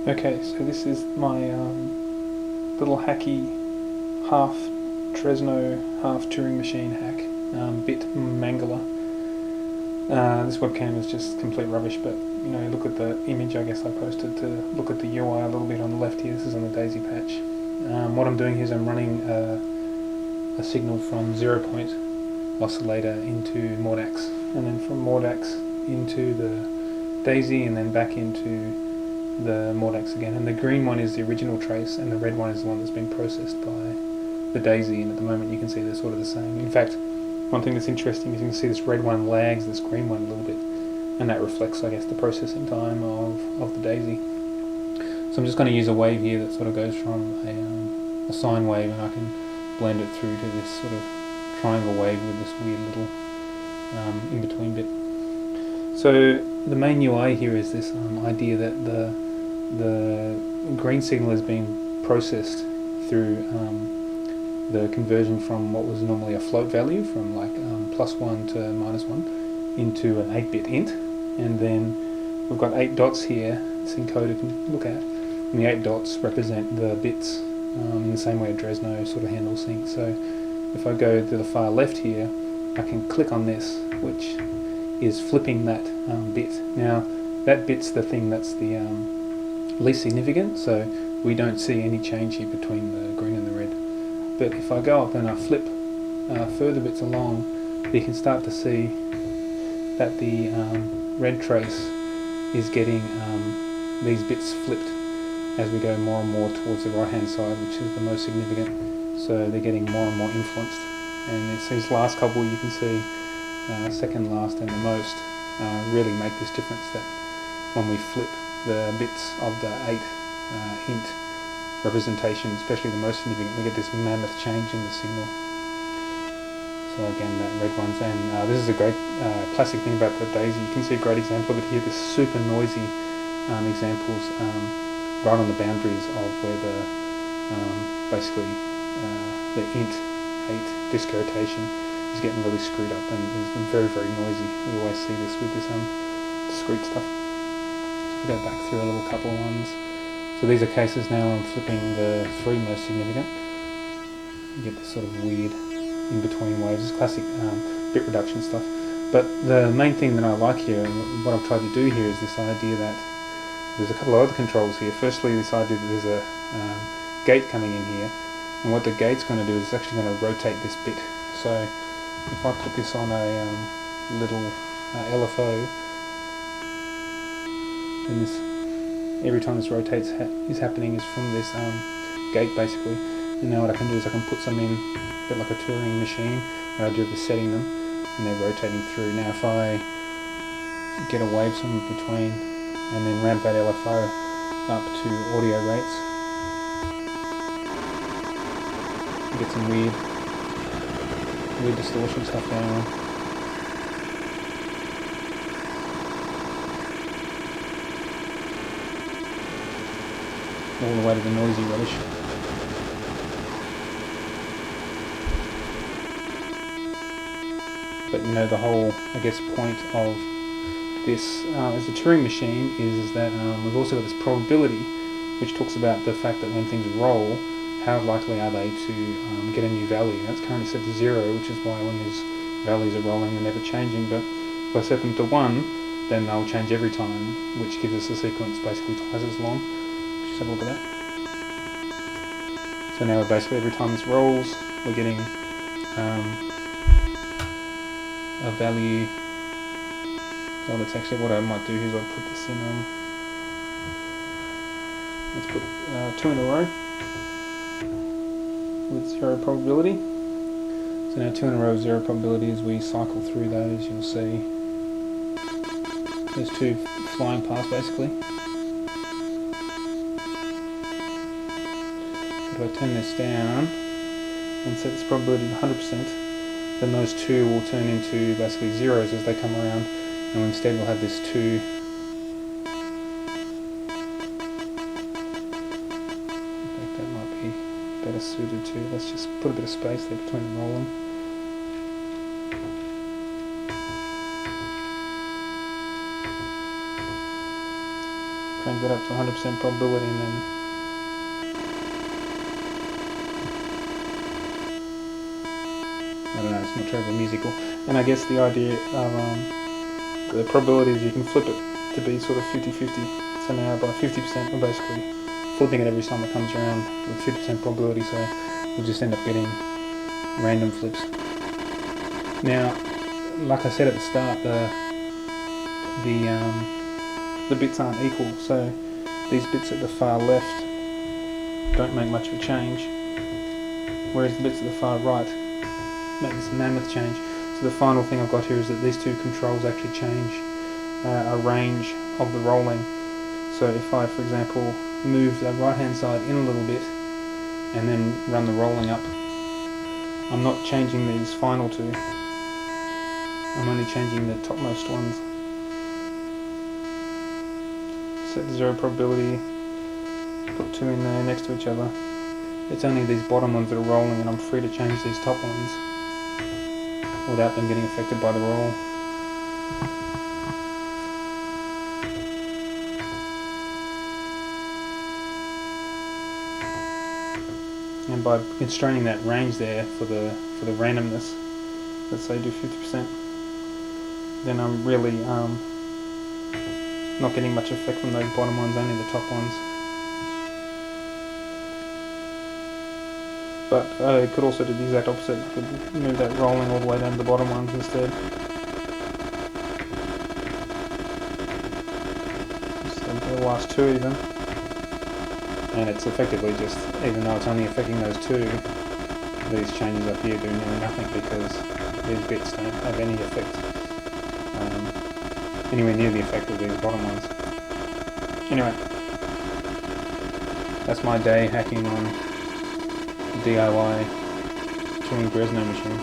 Okay, so this is my little hacky half drezno, half Turing machine hack, bit mangler. This webcam is just complete rubbish, but look at the image I guess I posted to look at the UI a little bit on the left here. This is on the daisy patch. What I'm doing here is I'm running a signal from 0 point oscillator into Mordax, and then from Mordax into the daisy, and then back into the Mordax again. And the green one is the original trace, and the red one is the one that's been processed by the daisy, and at the moment you can see they're sort of the same. In fact, one thing that's interesting is you can see this red one lags this green one a little bit, and that reflects, I guess, the processing time of the daisy. So I'm just going to use a wave here that sort of goes from a sine wave, and I can blend it through to this sort of triangle wave with this weird little in-between bit. So the main UI here is this idea that the green signal is being processed through the conversion from what was normally a float value, from like +1 to -1, into an 8-bit int, and then we've got 8 dots here. It's encoded. You can look at, and the 8 dots represent the bits in the same way a drezno sort of handles things. So if I go to the far left here, I can click on this, which is flipping that bit. Now that bit's the thing that's the least significant, so we don't see any change here between the green and the red. But if I go up and I flip further bits along, you can start to see that the red trace is getting these bits flipped as we go more and more towards the right hand side, which is the most significant. So they're getting more and more influenced, and it's these last couple you can see, second last and the most, really make this difference, that when we flip the bits of the 8 int representation, especially the most significant, we get this mammoth change in the signal. So again, that red one's, and this is a great classic thing about the daisy. You can see a great example of it here, this super noisy examples right on the boundaries of where the basically the int 8 disk rotation is getting really screwed up and is very, very noisy. We always see this with this discrete stuff. So we'll go back through a little couple of ones. So these are cases now where I'm flipping the 3 most significant. You get this sort of weird in-between waves. It's classic bit reduction stuff. But the main thing that I like here, and what I've tried to do here, is this idea that there's a couple of other controls here. Firstly, this idea that there's a gate coming in here, and what the gate's going to do is it's actually going to rotate this bit. So if I put this on a little LFO, then this, every time this rotates is happening is from this gate basically. And now what I can do is I can put some in, a bit like a Turing machine, where I do is setting them and they're rotating through. Now if I get a wave somewhere between and then ramp that LFO up to audio rates, you get some weird distortion stuff going on. All the way to the noisy rubbish. But the whole, I guess, point of this as a Turing machine is that we've also got this probability, which talks about the fact that when things roll, how likely are they to get a new value. That's currently set to 0, which is why when these values are rolling they're never changing. But if I set them to 1, then they'll change every time, which gives us a sequence basically twice as long. Just have a look at that. So now basically every time this rolls, we're getting a value. Oh, that's actually what I might do here is I'll put this in, let's put 2 in a row with 0 probability. So now 2 in a row with 0 probability. As we cycle through those, you'll see there's 2 flying past basically. If I turn this down and set this probability to 100%, then those 2 will turn into basically zeros as they come around, and instead we'll have this 2 that might be better suited to. Let's just put a bit of space there between them rolling. crank that up to 100% probability, and then I don't know, it's not terribly musical. And I guess the idea of the probabilities, you can flip it to be sort of 50-50. So now by 50% we're basically flipping it every time it comes around with 50% probability, so we'll just end up getting random flips. Now, like I said at the start, the bits aren't equal, so these bits at the far left don't make much of a change, whereas the bits at the far right make this mammoth change. So the final thing I've got here is that these two controls actually change a range of the rolling. So if I, for example, move the right hand side in a little bit and then run the rolling up, I'm not changing these final two, I'm only changing the topmost ones. Set the 0 probability, put 2 in there next to each other. It's only these bottom ones that are rolling, and I'm free to change these top ones without them getting affected by the roll. And by constraining that range there for the randomness, let's say do 50%, then I'm really not getting much effect from those bottom ones, only the top ones. But I could also do the exact opposite. I could move that rolling all the way down to the bottom ones instead. Just the last two even. And it's effectively just, even though it's only affecting those two, these changes up here do nearly nothing because these bits don't have any effect, anywhere near the effect of these bottom ones. Anyway, that's my day hacking on the DIY turing drezno machine.